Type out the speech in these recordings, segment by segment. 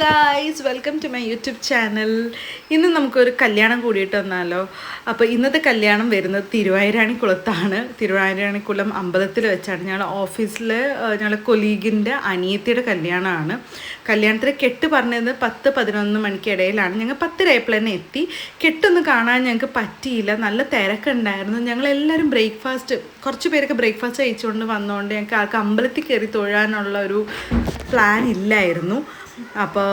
Guys, welcome to my YouTube channel. ഇന്ന് നമുക്കൊരു കല്യാണം കൂടിയിട്ട് വന്നാലോ. അപ്പോൾ ഇന്നത്തെ കല്യാണം വരുന്നത് തിരുവാതിരാണിക്കുളത്താണ്. തിരുവാതിരാണിക്കുളം അമ്പലത്തിൽ വെച്ചാണ്. ഞങ്ങളുടെ ഓഫീസിൽ ഞങ്ങളുടെ കൊലീഗിൻ്റെ അനിയത്തിയുടെ കല്യാണമാണ്. കല്യാണത്തിന് കെട്ട് പറഞ്ഞത് 10-11 മണിക്കിടയിലാണ്. ഞങ്ങൾ 10 തന്നെ എത്തി. കെട്ടൊന്നും കാണാൻ ഞങ്ങൾക്ക് പറ്റിയില്ല, നല്ല തിരക്കുണ്ടായിരുന്നു. ഞങ്ങളെല്ലാവരും കുറച്ച് പേരൊക്കെ ബ്രേക്ക്ഫാസ്റ്റ് കഴിച്ചുകൊണ്ട് വന്നതുകൊണ്ട് ഞങ്ങൾക്ക് ആൾക്ക് അമ്പലത്തിൽ കയറി തൊഴാനുള്ള ഒരു പ്ലാൻ ഇല്ലായിരുന്നു. അപ്പോൾ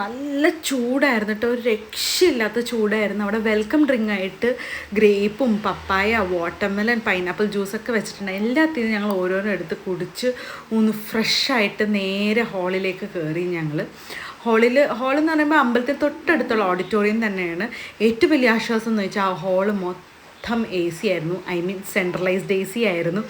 നല്ല ചൂടായിരുന്നു കേട്ടോ, ഒരു രക്ഷയില്ലാത്ത ചൂടായിരുന്നു. അവിടെ വെൽക്കം ഡ്രിങ്ക് ആയിട്ട് ഗ്രേപ്പും പപ്പായ, വാട്ടർമെലൻ, പൈനാപ്പിൾ ജ്യൂസൊക്കെ വെച്ചിട്ടുണ്ട്. എല്ലാത്തിനും ഞങ്ങൾ ഓരോന്നും എടുത്ത് കുടിച്ച് ഒന്ന് ഫ്രഷായിട്ട് നേരെ ഹാളിലേക്ക് കയറി. ഞങ്ങൾ ഹാളെന്ന് പറയുമ്പോൾ അമ്പലത്തിൽ തൊട്ടടുത്തുള്ള ഓഡിറ്റോറിയം തന്നെയാണ്. ഏറ്റവും വലിയ ആശ്വാസം എന്ന് വെച്ചാൽ ആ ഹാള് മൊത്തം AC ആയിരുന്നു. സെൻട്രലൈസ്ഡ് AC ആയിരുന്നു.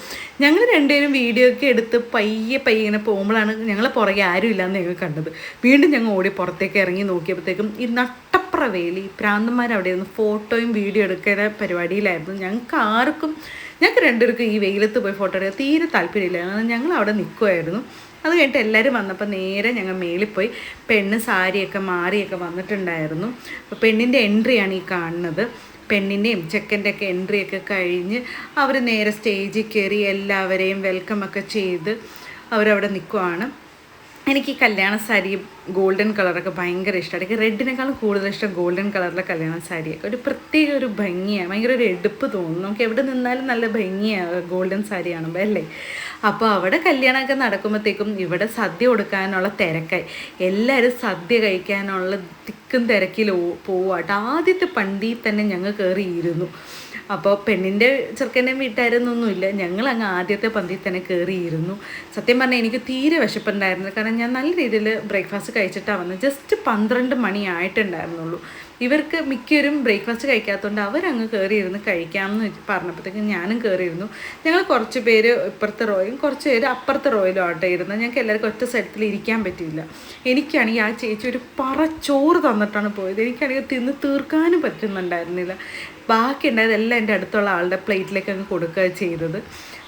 ഞങ്ങൾ രണ്ടുപേരും വീഡിയോ ഒക്കെ എടുത്ത് പയ്യെ ഇങ്ങനെ പോകുമ്പോഴാണ് ഞങ്ങളെ പുറകെ ആരും ഇല്ലയെന്ന് ഞങ്ങൾ കണ്ടത്. വീണ്ടും ഞങ്ങൾ ഓടി പുറത്തേക്ക് ഇറങ്ങി നോക്കിയപ്പോഴത്തേക്കും ഈ നട്ടപ്ര വേലി പ്രാന്തന്മാരവിടെ ഇരുന്ന് ഫോട്ടോയും വീഡിയോ എടുക്കുന്ന പരിപാടിയിലായിരുന്നു. ഞങ്ങൾക്ക് രണ്ടുപേർക്കും ഈ വെയിലത്ത് പോയി ഫോട്ടോ എടുക്കാൻ തീരെ താല്പര്യമില്ലായിരുന്നു. ഞങ്ങൾ അവിടെ നിൽക്കുമായിരുന്നു. അത് കഴിഞ്ഞിട്ട് എല്ലാവരും വന്നപ്പോൾ നേരെ ഞങ്ങൾ മേളിൽ പോയി. പെണ്ണ് സാരിയൊക്കെ മാറിയൊക്കെ വന്നിട്ടുണ്ടായിരുന്നു. അപ്പോൾ പെണ്ണിൻ്റെ എൻട്രിയാണ് ഈ കാണുന്നത്. പെണ്ണിൻ്റെയും ചെക്കൻ്റെ ഒക്കെ എൻട്രിയൊക്കെ കഴിഞ്ഞ് അവർ നേരെ സ്റ്റേജിൽ കയറി എല്ലാവരെയും വെൽക്കം ഒക്കെ ചെയ്ത് അവരവിടെ നിൽക്കുവാണ്. എനിക്ക് ഈ കല്യാണ സാരി ഗോൾഡൻ കളറൊക്കെ ഭയങ്കര ഇഷ്ടമാണ്. എനിക്ക് റെഡിനേക്കാളും കൂടുതൽ ഇഷ്ടം ഗോൾഡൻ കളറിലെ കല്യാണ സാരിയൊക്കെ. ഒരു പ്രത്യേക ഒരു ഭംഗിയാണ്, ഭയങ്കര ഒരു എടുപ്പ് തോന്നും. നമുക്ക് എവിടെ നിന്നാലും നല്ല ഭംഗിയാണ് ഗോൾഡൻ സാരി കാണുമ്പോൾ അല്ലേ. അപ്പോൾ അവിടെ കല്യാണമൊക്കെ നടക്കുമ്പോഴത്തേക്കും ഇവിടെ സദ്യ കൊടുക്കാനുള്ള തിരക്കായി. എല്ലാവരും സദ്യ കഴിക്കാനുള്ള തിക്കും തിരക്കിൽ പോവാട്ടോ. ആദ്യത്തെ പന്തിയിൽ തന്നെ ഞങ്ങൾ കയറിയിരുന്നു. അപ്പോൾ പെണ്ണിൻ്റെ ചെറുക്കൻ്റെയും വീട്ടുകാരൊന്നൊന്നുമില്ല, ഞങ്ങളങ്ങ് ആദ്യത്തെ പന്തിയിൽ തന്നെ കയറിയിരുന്നു. സത്യം പറഞ്ഞാൽ എനിക്ക് തീരെ വിശപ്പുണ്ടായിരുന്നു. കാരണം ഞാൻ നല്ല രീതിയിൽ ബ്രേക്ക്ഫാസ്റ്റ് കഴിച്ചിട്ടാണ് വന്നത്. ജസ്റ്റ് 12 മണി ആയിട്ടുണ്ടായിരുന്നുള്ളൂ. ഇവർക്ക് മിക്കവരും ബ്രേക്ക്ഫാസ്റ്റ് കഴിക്കാത്തതുകൊണ്ട് അവരങ്ങ് കയറിയിരുന്ന് കഴിക്കാമെന്ന് പറഞ്ഞപ്പോഴത്തേക്കും ഞാനും കയറിയിരുന്നു. ഞങ്ങൾ കുറച്ച് പേര് ഇപ്പുറത്തെ റോയും കുറച്ച് പേര് അപ്പുറത്തെ റോയിലും ആട്ടെ ഇരുന്ന്. ഞങ്ങൾക്ക് എല്ലാവർക്കും ഒറ്റ സെറ്റിൽ ഇരിക്കാൻ പറ്റിയില്ല. എനിക്കാണെങ്കിൽ ആ ചേച്ചി ഒരു ചോറ് തന്നിട്ടാണ് പോയത്. എനിക്കാണെങ്കിൽ തിന്ന് തീർക്കാനും പറ്റുന്നുണ്ടായിരുന്നില്ല. ബാക്കി ഉണ്ടായതെല്ലാം എൻ്റെ അടുത്തുള്ള ആളുടെ പ്ലേറ്റിലേക്ക് അങ്ങ് കൊടുക്കുക ചെയ്തത്.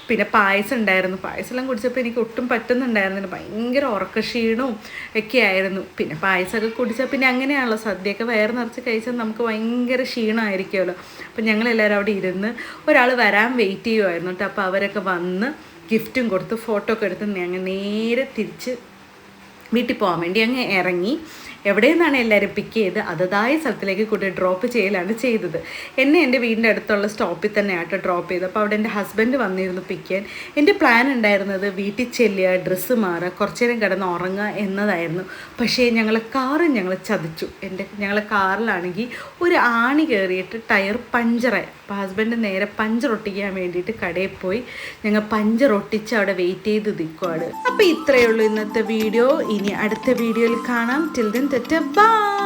പിന്നെ പായസം ഉണ്ടായിരുന്നു. പായസമെല്ലാം കുടിച്ചപ്പോൾ എനിക്ക് ഒട്ടും പറ്റുന്നുണ്ടായിരുന്നില്ല, ഭയങ്കര ഉറക്കക്ഷീണവും ഒക്കെ ആയിരുന്നു. പിന്നെ പായസമൊക്കെ കുടിച്ചാൽ പിന്നെ അങ്ങനെയാണല്ലോ, സദ്യയൊക്കെ വയറ് നിറച്ച് കഴിച്ചാൽ നമുക്ക് ഭയങ്കര ക്ഷീണമായിരിക്കുമല്ലോ. അപ്പം ഞങ്ങളെല്ലാവരും അവിടെ ഇരുന്ന് ഒരാൾ വരാൻ വെയിറ്റ് ചെയ്യുമായിരുന്നു കേട്ടോ. അപ്പോൾ അവരൊക്കെ വന്ന് ഗിഫ്റ്റും കൊടുത്ത് ഫോട്ടോ ഒക്കെ എടുത്ത് ഞങ്ങൾ നേരെ തിരിച്ച് വീട്ടിൽ പോകാൻ വേണ്ടി അങ്ങ് ഇറങ്ങി. എവിടെ നിന്നാണ് എല്ലാവരും പിക്ക് ചെയ്ത് അതതായ സ്ഥലത്തിലേക്ക് കൂടി ഡ്രോപ്പ് ചെയ്യലാണ് ചെയ്തത്. എന്നെ എൻ്റെ വീടിൻ്റെ അടുത്തുള്ള സ്റ്റോപ്പിൽ തന്നെ ആട്ടോ ഡ്രോപ്പ് ചെയ്ത്. അപ്പോൾ അവിടെ എൻ്റെ ഹസ്ബൻഡ് വന്നിരുന്നു പിക്ക് ചെയ്യാൻ. എൻ്റെ പ്ലാൻ ഉണ്ടായിരുന്നത് വീട്ടിൽ ചെല്ലുക, ഡ്രസ്സ് മാറുക, കുറച്ച് നേരം കിടന്ന് ഉറങ്ങുക എന്നതായിരുന്നു. പക്ഷേ ഞങ്ങളെ ചതിച്ചു. ഞങ്ങളെ കാറിലാണെങ്കിൽ ഒരു ആണി കയറിയിട്ട് ടയർ പഞ്ചറായി. അപ്പോൾ ഹസ്ബൻഡ് നേരെ പഞ്ചർ ഒട്ടിക്കാൻ വേണ്ടിയിട്ട് കടയിൽ പോയി. ഞങ്ങൾ പഞ്ചർ ഒട്ടിച്ച് അവിടെ വെയിറ്റ് ചെയ്ത് നിൽക്കുവാണ്. അപ്പോൾ ഇത്രയേ ഉള്ളൂ ഇന്നത്തെ വീഡിയോ. ഇനി അടുത്ത വീഡിയോയിൽ കാണാം. Till then bye.